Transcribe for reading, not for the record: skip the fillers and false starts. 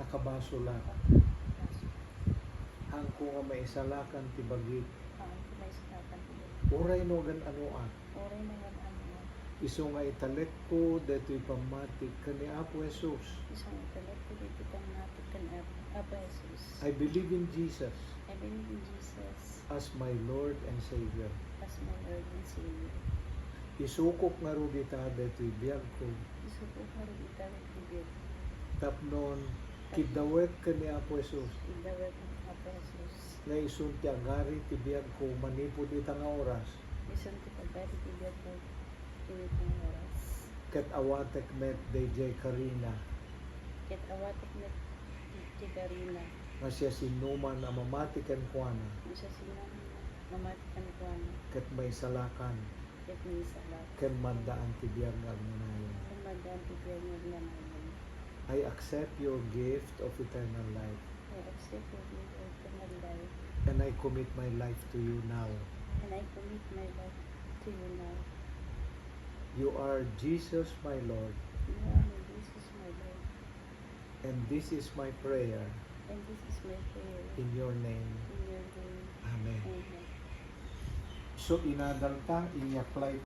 nakabasula. Hangko nga maisalakan ti bagit. Uray no gan anuan. Iso nga italet ko deto'y pamatik kani Apo Jesus. I believe in Jesus as my Lord and Savior. Isukok nga ro dita deto'y biyag ko. Tapnon kidawet kani Apo Jesus. Nga isun ti agari ti biyag ko manipod ita nga oras. Ket awatek met DJ Karina. Nga siya sinuman na mamatikan kuana. Ket may salakan. Ken mandaan ti biyag nga agmanayon. I accept your gift of eternal life. And I commit my life to you now. You are Jesus my Lord. And this is my prayer. In your name. Amen. So inadal ta, i-apply